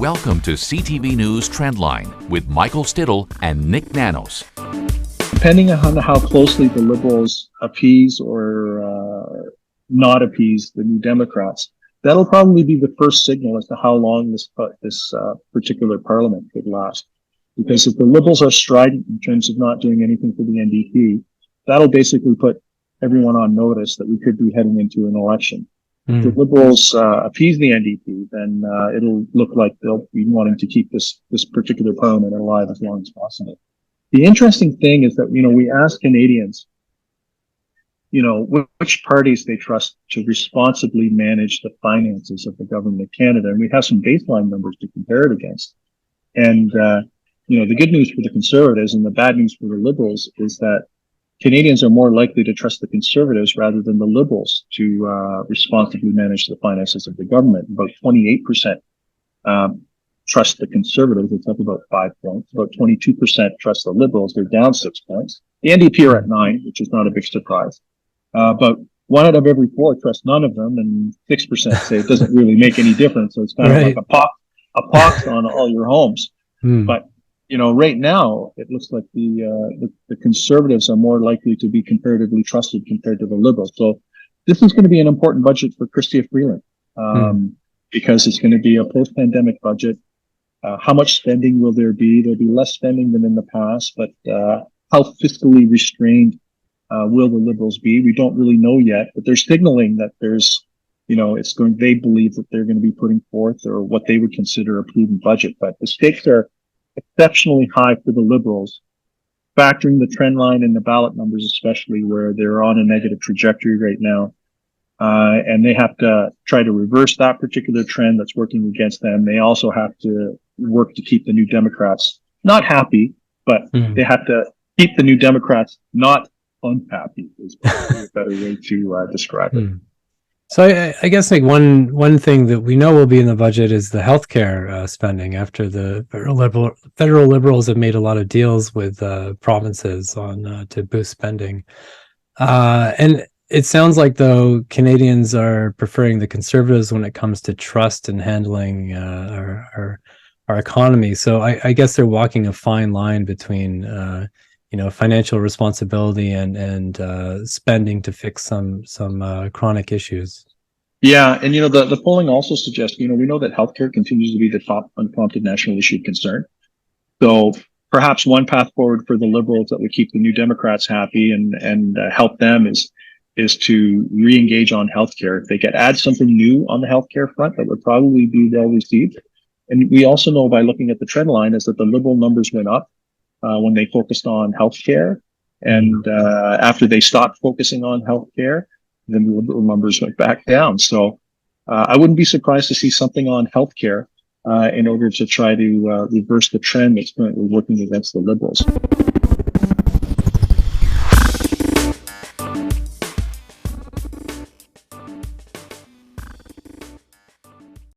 Welcome to CTV News Trendline with Michael Stittle and Nick Nanos. Depending on how closely the Liberals appease or not appease the New Democrats, that'll probably be the first signal as to how long this particular parliament could last. Because if the Liberals are strident in terms of not doing anything for the NDP, that'll basically put everyone on notice that we could be heading into an election. If the Liberals appease the NDP, then it'll look like they'll be wanting to keep this particular parliament alive as long as possible. The interesting thing is that, we ask Canadians, which parties they trust to responsibly manage the finances of the government of Canada. And we have some baseline numbers to compare it against. And, the good news for the Conservatives and the bad news for the Liberals is that Canadians are more likely to trust the Conservatives rather than the Liberals to responsibly manage the finances of the government. About 28% trust the Conservatives. It's up about 5 points. About 22% trust the Liberals. They're down 6 points. The NDP are at 9, which is not a big surprise. But 1 out of every 4 trust none of them, and 6% say it doesn't really make any difference. So it's kind of like a pox on all your homes. But right now, it looks like the Conservatives are more likely to be comparatively trusted compared to the Liberals. So this is going to be an important budget for Chrystia Freeland because it's going to be a post-pandemic budget. How much spending will there be? There'll be less spending than in the past, but how fiscally restrained will the Liberals be? We don't really know yet, but they're signaling that there's, they believe that they're going to be putting forth or what they would consider a prudent budget. But the stakes are exceptionally high for the Liberals, factoring the trend line and the ballot numbers, especially where they're on a negative trajectory right now. And they have to try to reverse that particular trend that's working against them. They also have to work to keep the New Democrats not happy, but they have to keep the New Democrats not unhappy is probably a better way to describe it. So I guess one thing that we know will be in the budget is the healthcare spending after the federal Liberals have made a lot of deals with provinces on to boost spending. And it sounds like, though, Canadians are preferring the Conservatives when it comes to trust in handling our economy. So I guess they're walking a fine line between financial responsibility and spending to fix some chronic issues. Yeah, and the polling also suggests, we know that healthcare continues to be the top unprompted national issue of concern. So perhaps one path forward for the Liberals that would keep the New Democrats happy and help them is to re-engage on healthcare. If they could add something new on the healthcare front, that would probably be well received. And we also know by looking at the trend line is that the Liberal numbers went up when they focused on healthcare, and after they stopped focusing on healthcare, then the Liberal numbers went back down. So I wouldn't be surprised to see something on healthcare in order to try to reverse the trend that's currently working against the Liberals.